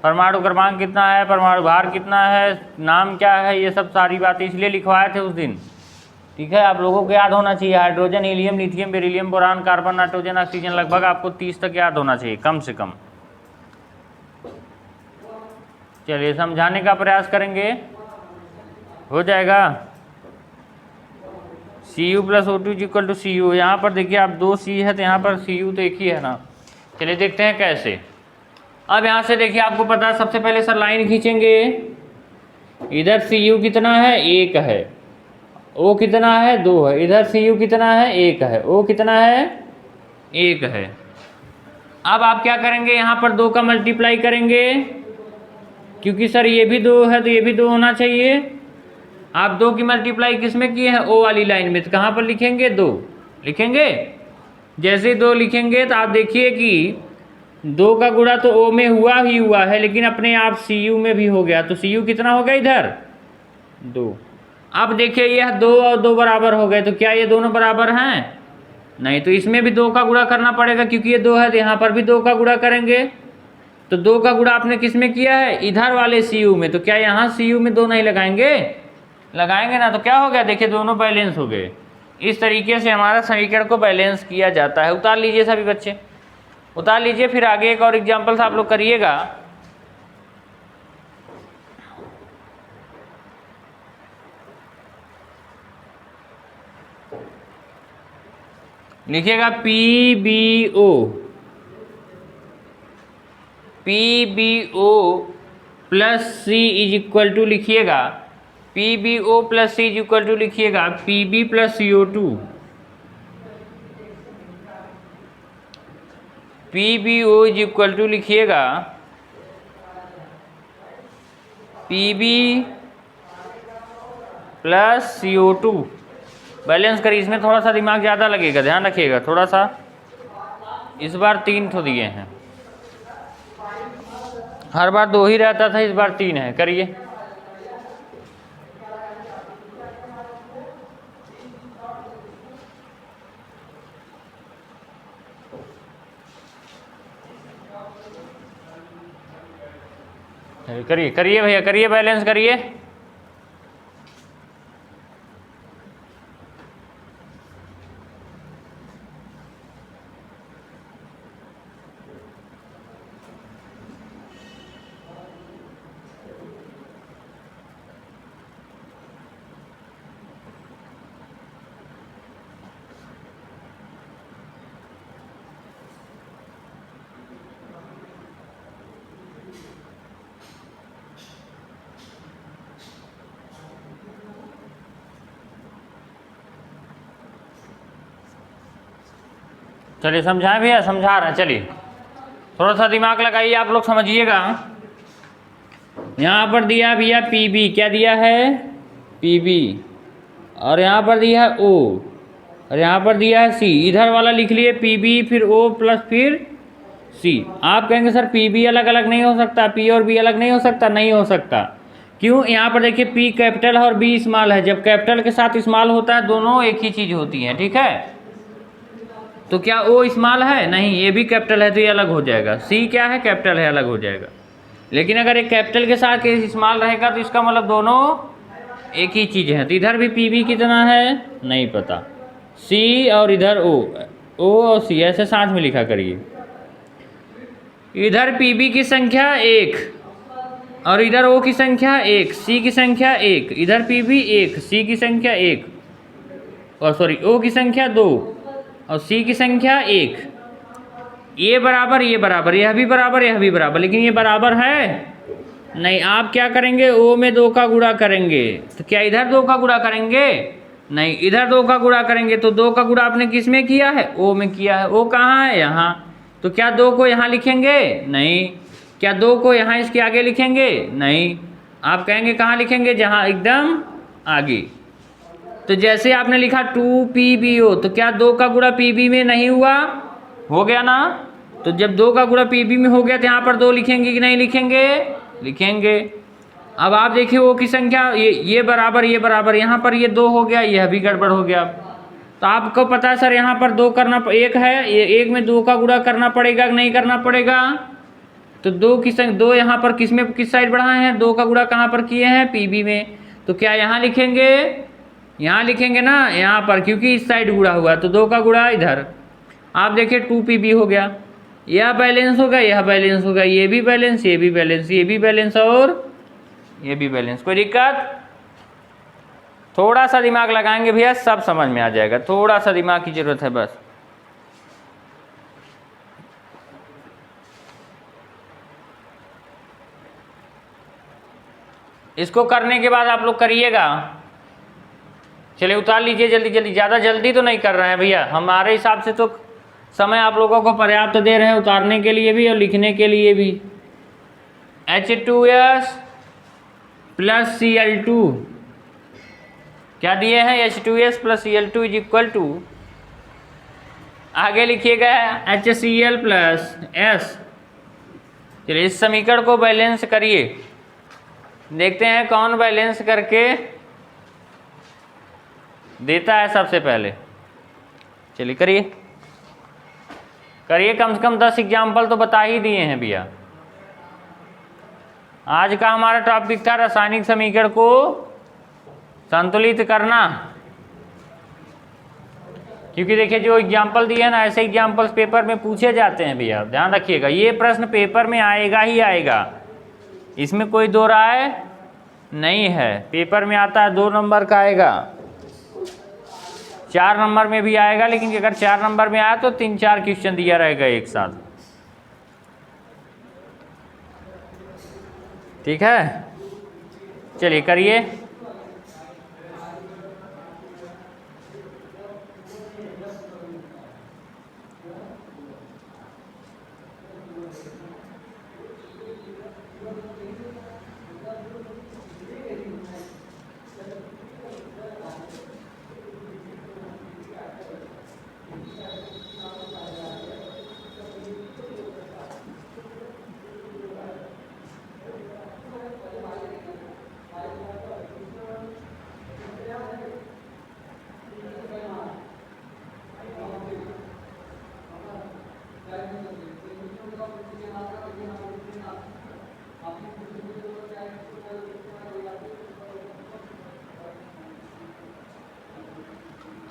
S1: परमाणु क्रमांक कितना है, परमाणु भार कितना है, नाम क्या है, ये सब सारी बातें इसलिए लिखवाए थे उस दिन, ठीक है। आप लोगों को याद होना चाहिए, hydrogen, helium, lithium, beryllium, boron, carbon, nitrogen, oxygen, लगभग आपको 30 तक याद होना चाहिए कम से कम। चलिए समझाने का प्रयास करेंगे, हो जाएगा। Cu + O2 = Cu। यहाँ पर देखिए आप 2 C है तो यहाँ पर Cu तो एक ही है ना। चलिए देखते हैं कैसे। अब यहाँ से देखिए आपको पता है, सबसे पहले सर लाइन खींचेंगे, इधर Cu कितना है, 1 है, O कितना है, 2 है, इधर Cu कितना है, 1 है, O कितना है, 1 है। अब आप क्या करेंगे, यहाँ पर 2 का मल्टीप्लाई करेंगे, क्योंकि सर ये भी 2 है तो ये भी 2 होना चाहिए। आप 2 की मल्टीप्लाई किस में किए हैं, O वाली लाइन में, तो कहाँ पर लिखेंगे, 2 लिखेंगे। जैसे 2 लिखेंगे तो आप देखिए कि 2 का गुणा तो O में हुआ ही हुआ है, लेकिन अपने आप Cu में भी हो गया, तो Cu कितना हो गया इधर, 2। अब देखिए यह 2 और 2 बराबर हो गए, तो क्या ये दोनों बराबर हैं, नहीं, तो इसमें भी 2 का गुणा करना पड़ेगा, क्योंकि ये 2 है तो यहाँ पर भी 2 का गुणा करेंगे। तो 2 का गुणा आपने किस में किया है, इधर वाले Cu में, तो क्या यहाँ Cu में 2 नहीं लगाएंगे, लगाएंगे ना, तो क्या हो गया, देखिए दोनों बैलेंस हो गए। इस तरीके से हमारा समीकरण को बैलेंस किया जाता है। उतार लीजिए सभी बच्चे, उतार लीजिए, फिर आगे एक और एग्जाम्पल से आप लोग करिएगा। लिखिएगा PbO + C = लिखिएगा, PbO + C = लिखिएगा Pb + CO2, PbO = लिखिएगा Pb + CO2। बैलेंस करिए, इसमें थोड़ा सा दिमाग ज़्यादा लगेगा, ध्यान रखिएगा थोड़ा सा। इस बार 3 तो दिए हैं, हर बार 2 ही रहता था, इस बार 3 है। करिए, करिए करिए भैया, करिए, बैलेंस करिए। चलिए समझाएं भैया, समझा रहे हैं, चलिए थोड़ा सा दिमाग लगाइए, आप लोग समझिएगा। यहाँ पर दिया भैया Pb, क्या दिया है, Pb, और यहाँ पर दिया है O, और यहाँ पर दिया है सी, इधर वाला लिख लिए पी बी, फिर ओ प्लस फिर सी। आप कहेंगे सर पी बी अलग अलग नहीं हो सकता, पी और बी अलग नहीं हो सकता, नहीं हो सकता। क्यों? यहाँ पर देखिए पी कैपिटल है और बी स्मॉल है, जब कैपिटल के साथ स्मॉल होता है दोनों एक ही चीज़ होती है, ठीक है। तो क्या ओ स्मॉल है? नहीं, ये भी कैपिटल है तो ये अलग हो जाएगा। सी क्या है? कैपिटल है, अलग हो जाएगा। लेकिन अगर एक कैपिटल के साथ स्मॉल रहेगा तो इसका मतलब दोनों एक ही चीज़ है। तो इधर भी पी बी कितना है नहीं पता, सी और इधर ओ और सी ऐसे साथ में लिखा करिए। इधर पी बी की संख्या 1 और इधर ओ की संख्या 1, सी की संख्या 1, इधर पी बी 1, सी की संख्या 1, और सॉरी ओ की संख्या 2 और सी की संख्या 1। ये बराबर, ये बराबर, यह भी बराबर, यह भी बराबर, लेकिन ये बराबर है नहीं। आप क्या करेंगे? ओ में 2 का गुणा करेंगे। तो क्या इधर 2 का गुणा करेंगे? नहीं, इधर 2 का गुणा करेंगे। तो 2 का गुणा आपने किस में किया है? ओ में किया है। ओ कहाँ है? यहाँ। तो क्या 2 को यहाँ लिखेंगे? नहीं। क्या 2 को यहाँ इसके आगे लिखेंगे? नहीं। आप कहेंगे कहाँ लिखेंगे? जहाँ एकदम आगे। तो जैसे आपने लिखा 2PBO, तो क्या 2 का गुणा PB में नहीं हुआ? हो गया ना। तो जब 2 का गुणा PB में हो गया तो यहाँ पर 2 लिखेंगे कि नहीं लिखेंगे? लिखेंगे। अब आप देखिए ओ की संख्या ये बराबर, ये बराबर, यहाँ पर ये 2 हो गया, यह भी गड़बड़ हो गया। तो आपको पता है सर यहाँ पर 2 करना, 1 है, ये 1 में 2 का गुणा करना पड़ेगा कि नहीं करना पड़ेगा? तो 2 की संख्या 2 यहाँ पर किस में, किस साइड बढ़ाए हैं? 2 का गुणा कहाँ पर किए हैं? PB में। तो क्या यहाँ लिखेंगे? यहाँ लिखेंगे ना, यहाँ पर, क्योंकि इस साइड गुणा हुआ तो 2 का गुणा इधर। आप देखिए 2PB हो गया, यह बैलेंस होगा, यह बैलेंस होगा, ये भी बैलेंस, ये भी बैलेंस, ये भी बैलेंस और ये भी बैलेंस। कोई दिक्कत? थोड़ा सा दिमाग लगाएंगे भैया सब समझ में आ जाएगा, थोड़ा सा दिमाग की जरूरत है बस। इसको करने के बाद आप लोग करिएगा। चलिए उतार लीजिए जल्दी जल्दी, ज़्यादा जल्दी तो नहीं कर रहे हैं भैया, हमारे हिसाब से तो समय आप लोगों को पर्याप्त दे रहे हैं उतारने के लिए भी और लिखने के लिए भी। H2S प्लस Cl2 क्या दिए हैं? H2S plus Cl2 is equal to, आगे लिखिएगा HCl प्लस S। चलिए इस समीकरण को बैलेंस करिए, देखते हैं कौन बैलेंस करके देता है सबसे पहले। चलिए करिए करिए, कम से कम 10 एग्जाम्पल तो बता ही दिए हैं भैया। आज का हमारा टॉपिक था रासायनिक समीकरण को संतुलित करना। क्योंकि देखिए जो एग्जाम्पल दिए हैं ना, ऐसे एग्जाम्पल्स पेपर में पूछे जाते हैं भैया, ध्यान रखिएगा। ये प्रश्न पेपर में आएगा ही आएगा, इसमें कोई दो राय नहीं है। पेपर में आता है 2 नंबर का आएगा, 4 नंबर में भी आएगा, लेकिन अगर 4 नंबर में आया तो 3-4 क्वेश्चन दिया रहेगा एक साथ। ठीक है, चलिए करिए।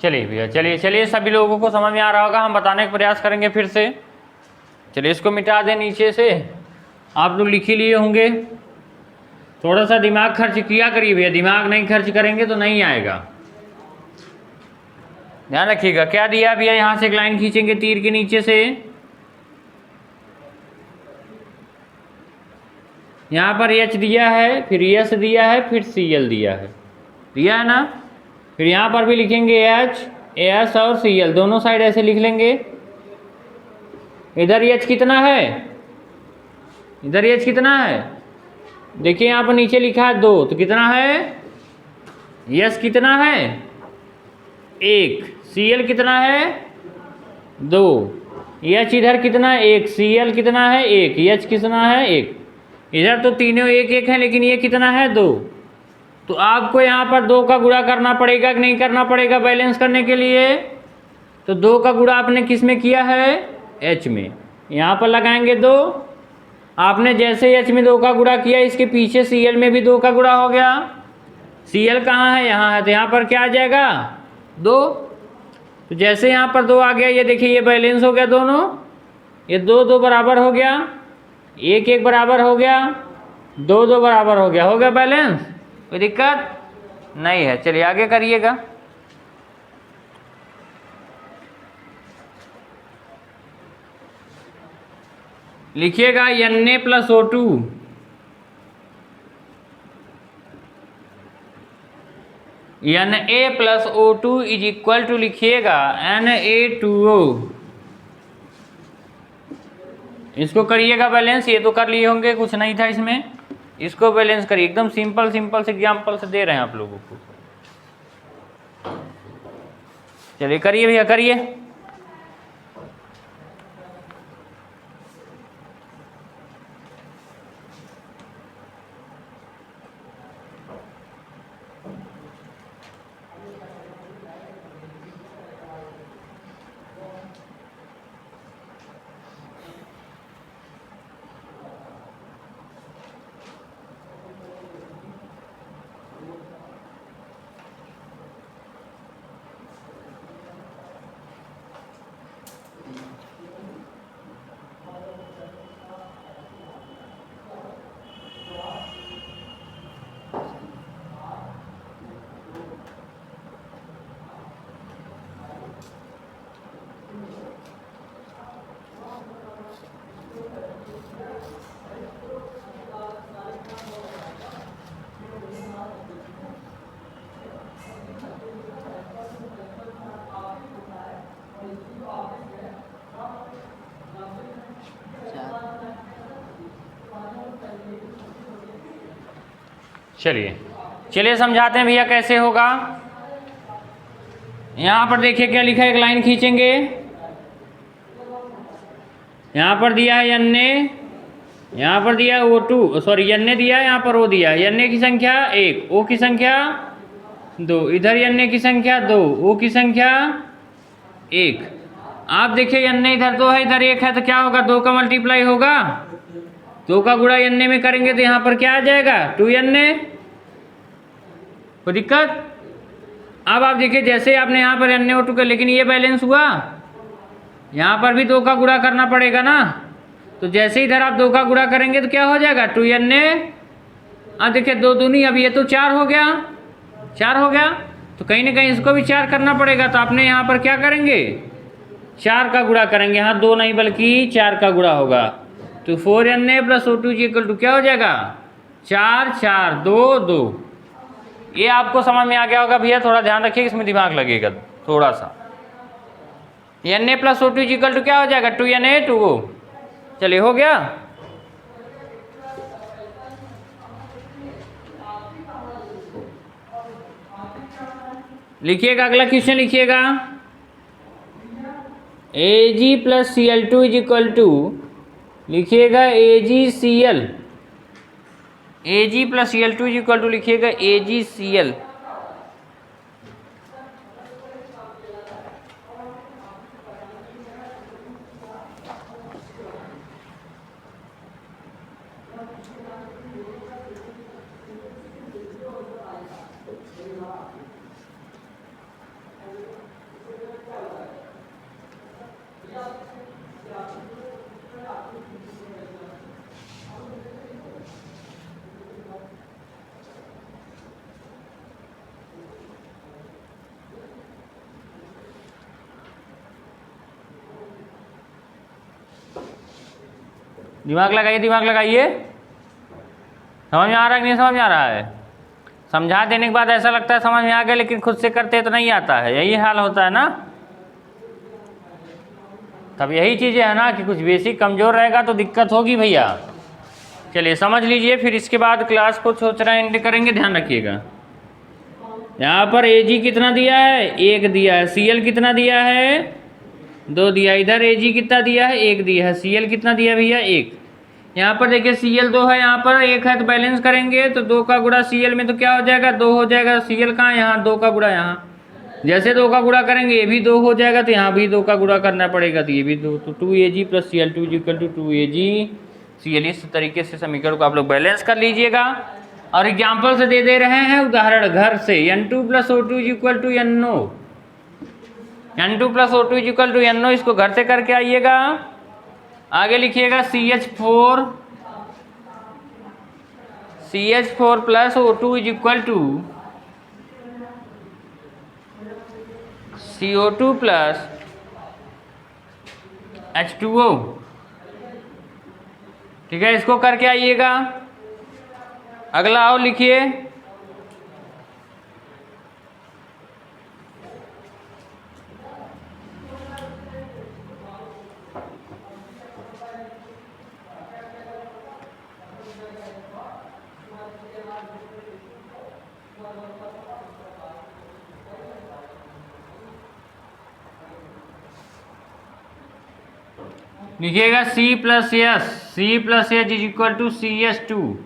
S1: चलिए भैया, चलिए सभी लोगों को समझ में आ रहा होगा, हम बताने का प्रयास करेंगे फिर से। चलिए इसको मिटा दें नीचे से, आप लोग लिख ही लिए होंगे। थोड़ा सा दिमाग खर्च किया करिए भैया, दिमाग नहीं खर्च करेंगे तो नहीं आएगा, ध्यान रखिएगा। क्या दिया भैया? यहाँ से एक लाइन खींचेंगे तीर के नीचे से, यहाँ पर H दिया है, फिर S दिया है, फिर Cl दिया है ना। फिर यहाँ पर भी लिखेंगे H, S और Cl दोनों साइड ऐसे लिख लेंगे। इधर H कितना है? इधर H कितना है? देखिए यहाँ पर नीचे लिखा है 2, तो कितना है? S कितना है? 1, Cl कितना है 2, H इधर कितना 1, Cl कितना है 1, H कितना है 1। इधर तो तीनों 1 1 है, लेकिन ये कितना है 2। तो आपको यहाँ पर 2 का गुणा करना पड़ेगा कि नहीं करना पड़ेगा बैलेंस करने के लिए। तो 2 का गुणा आपने किस में किया है H में, यहाँ पर लगाएंगे 2। आपने जैसे H में 2 का गुणा किया, इसके पीछे Cl में भी 2 का गुणा हो गया। Cl कहाँ है, यहाँ है, तो यहाँ पर क्या आ जाएगा 2। तो जैसे यहाँ पर 2 आ गया, ये देखिए ये बैलेंस हो गया दोनों, ये 2 2 बराबर हो गया, 1 1 बराबर हो गया, 2 2 बराबर हो गया बैलेंस। कोई दिक्कत नहीं है। चलिए आगे करिएगा। लिखिएगा Na plus O2, Na plus O2 is equal to लिखिएगा Na2O। इसको करिएगा बैलेंस, ये तो कर लिए होंगे, कुछ नहीं था इसमें। इसको बैलेंस करिए, एकदम सिंपल सिंपल से एग्जाम्पल से दे रहे हैं आप लोगों को। चलिए करिए भैया करिए। चलिए समझाते हैं भैया कैसे होगा। यहाँ पर देखिए क्या लिखा है, एक लाइन खींचेंगे। यहाँ पर दिया है Na, यहाँ पर दिया है O2, सॉरी Na दिया है, यहाँ पर O दिया है। Na की संख्या 1, O की संख्या 2, इधर Na की संख्या 2, O की संख्या 1। आप देखिए Na इधर 2 है, इधर 1 है, तो क्या होगा 2 का मल्टीप्लाई होगा, 2 का गुणा Na में करेंगे तो यहाँ पर क्या आ जाएगा 2Na। कोई दिक्कत। अब आप देखिए जैसे आपने यहाँ पर NaO2 का, लेकिन ये बैलेंस हुआ, यहाँ पर भी 2 का गुणा करना पड़ेगा ना। तो जैसे इधर आप 2 का गुणा करेंगे तो क्या हो जाएगा 2Na। अब देखिए 2 दूनी, अब ये तो 4 हो गया, 4 हो गया, तो कहीं ना कहीं इसको भी 4 करना पड़ेगा। तो आपने यहाँ पर क्या करेंगे 4 का गुणा करेंगे, यहाँ 2 नहीं बल्कि 4 का गुणा होगा। तो 4Na plus O2 equal to क्या हो जाएगा 4 4 2 2। ये आपको समझ में आ गया होगा भैया, थोड़ा ध्यान रखिए, इसमें दिमाग लगेगा थोड़ा सा। Na plus O2 equal to क्या हो जाएगा 2Na2O। चलिए हो गया। लिखिएगा अगला क्वेश्चन, लिखिएगा Ag plus Cl2 is equal to, लिखिएगा AgCl, Ag plus Cl2 is equal to लिखिएगा AgCl। दिमाग लगाइए, दिमाग लगाइए। समझ में आ रहा है कि नहीं समझ में आ रहा है? समझा देने के बाद ऐसा लगता है समझ में आ गया, लेकिन खुद से करते तो नहीं आता है, यही हाल होता है ना। तब यही चीज़ें है ना कि कुछ बेसिक कमज़ोर रहेगा तो दिक्कत होगी भैया। चलिए समझ लीजिए, फिर इसके बाद क्लास को सोच रहे हैं एंड करेंगे, ध्यान रखिएगा। यहाँ पर Ag कितना दिया है, 1 दिया है। Cl कितना दिया है, 2 दिया। इधर Ag कितना दिया है, 1 दिया है। Cl कितना दिया भैया, 1। यहाँ पर देखिए Cl 2 है, यहाँ पर 1 है, तो बैलेंस करेंगे तो 2 का गुणा Cl में तो क्या हो जाएगा, 2 हो जाएगा। Cl कहाँ है, यहाँ, 2 का गुणा यहाँ। जैसे 2 का गुणा करेंगे ये भी 2 हो जाएगा, तो यहाँ भी 2 का गुणा करना पड़ेगा, तो ये भी 2। तो 2Ag + Cl2 = 2Ag Cl। इस तरीके से समीकरण को आप लोग बैलेंस कर लीजिएगा। और एग्जाम्पल से दे रहे हैं उदाहरण घर से। N2 + O2 = NO। N2 + O2 = NO, इसको घर से करके आइएगा। आगे लिखिएगा CH4 + O2 = CO2 + H2O। ठीक है, इसको करके आइएगा। अगला आओ लिखिए, लिखिएगा C + S = CS2।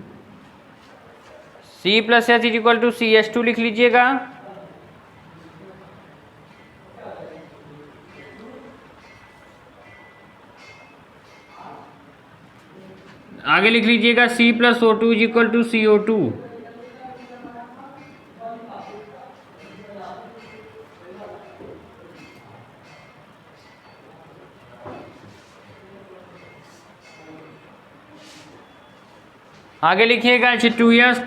S1: C + S = CS2 लिख लीजिएगा। आगे लिख लीजिएगा C + O2 = CO2। आगे लिखिएगा H2S +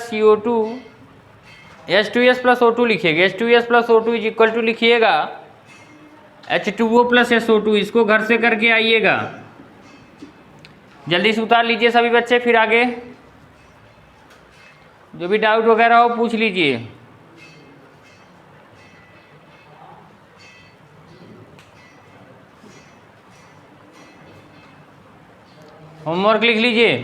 S1: CO2। H2S + O2 लिखिएगा। H2S + O2 = लिखिएगा H2O + SO2। इसको घर से करके आइएगा। जल्दी से उतार लीजिए सभी बच्चे, फिर आगे जो भी डाउट वगैरह हो पूछ लीजिए। होमवर्क लिख लीजिए,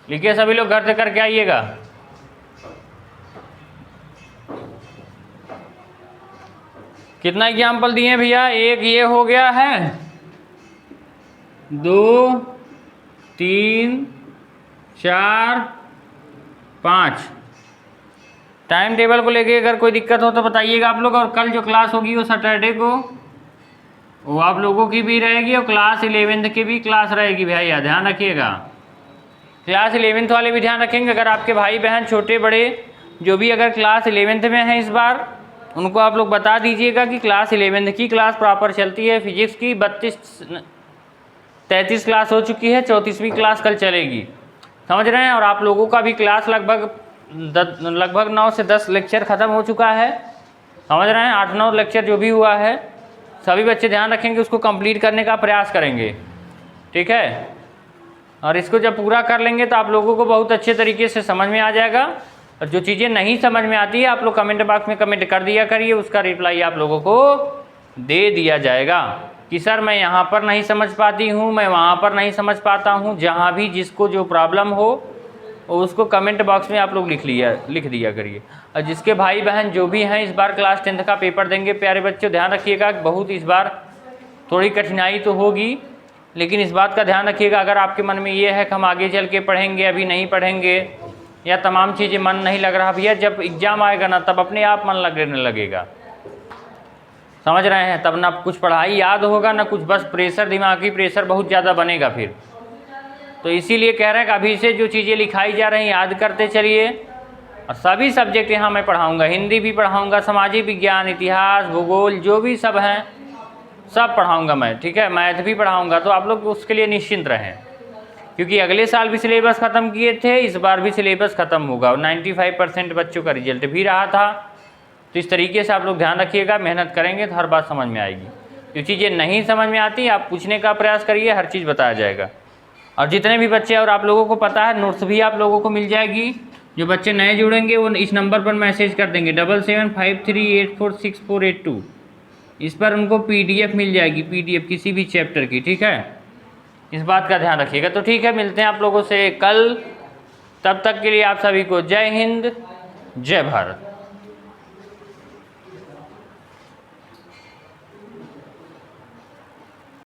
S1: लिखिए सभी लोग घर से करके आइएगा। कितना एग्जाम्पल दिए भैया, एक ये हो गया है, 2 3 4 5। टाइम टेबल को लेके अगर कोई दिक्कत हो तो बताइएगा आप लोग। और कल जो क्लास होगी वो सैटरडे को, वो आप लोगों की भी रहेगी, और क्लास 11th की भी क्लास रहेगी भैया, ध्यान रखिएगा। क्लास 11th वाले भी ध्यान रखेंगे। अगर आपके भाई बहन छोटे बड़े जो भी अगर क्लास 11th में हैं इस बार, उनको आप लोग बता दीजिएगा कि क्लास 11th की क्लास प्रॉपर चलती है। फिजिक्स की 33 क्लास हो चुकी है, 34वीं क्लास कल चलेगी, समझ रहे हैं। और आप लोगों का भी क्लास लगभग 9 से 10 लेक्चर ख़त्म हो चुका है, समझ रहे हैं। 8-9 लेक्चर जो भी हुआ है, सभी बच्चे ध्यान रखेंगे, उसको कंप्लीट करने का प्रयास करेंगे, ठीक है। और इसको जब पूरा कर लेंगे तो आप लोगों को बहुत अच्छे तरीके से समझ में आ जाएगा। और जो चीज़ें नहीं समझ में आती है आप लोग कमेंट बॉक्स में कमेंट कर दिया करिए, उसका रिप्लाई आप लोगों को दे दिया जाएगा कि सर मैं यहाँ पर नहीं समझ पाती हूँ, मैं वहाँ पर नहीं समझ पाता हूँ। जहाँ भी जिसको जो प्रॉब्लम हो उसको कमेंट बॉक्स में आप लोग लिख दिया करिए। और जिसके भाई बहन जो भी हैं इस बार क्लास 10th का पेपर देंगे, प्यारे बच्चों ध्यान रखिएगा, बहुत इस बार थोड़ी कठिनाई तो होगी, लेकिन इस बात का ध्यान रखिएगा अगर आपके मन में ये है कि हम आगे चल के पढ़ेंगे, अभी नहीं पढ़ेंगे, या तमाम चीज़ें मन नहीं लग रहा भैया, जब एग्ज़ाम आएगा ना तब अपने आप मन लगने लगेगा, समझ रहे हैं। तब ना कुछ पढ़ाई याद होगा ना कुछ, बस प्रेशर, दिमागी प्रेशर बहुत ज़्यादा बनेगा फिर। तो इसीलिए कह रहे हैं कि अभी से जो चीज़ें लिखाई जा रही हैं याद करते चलिए। और सभी सब्जेक्ट यहाँ मैं पढ़ाऊँगा, हिंदी भी पढ़ाऊँगा, सामाजिक विज्ञान, इतिहास, भूगोल, जो भी सब हैं सब पढ़ाऊँगा मैं, ठीक है। मैथ भी पढ़ाऊँगा, तो आप लोग उसके लिए निश्चिंत रहें, क्योंकि अगले साल भी सिलेबस ख़त्म किए थे, इस बार भी सिलेबस ख़त्म होगा। और 95% बच्चों का रिजल्ट भी रहा था। तो इस तरीके से आप लोग ध्यान रखिएगा, मेहनत करेंगे तो हर बात समझ में आएगी। जो चीज़ें नहीं समझ में आती आप पूछने का प्रयास करिए, हर चीज़ बताया जाएगा। और जितने भी बच्चे और आप लोगों को पता है नोट्स भी आप लोगों को मिल जाएगी। जो बच्चे नए जुड़ेंगे वो इस नंबर पर मैसेज कर देंगे 7753846482, इस पर उनको PDF मिल जाएगी, PDF किसी भी चैप्टर की, ठीक है। इस बात का ध्यान रखिएगा। तो ठीक है, मिलते हैं आप लोगों से कल। तब तक के लिए आप सभी को जय हिंद, जय भारत।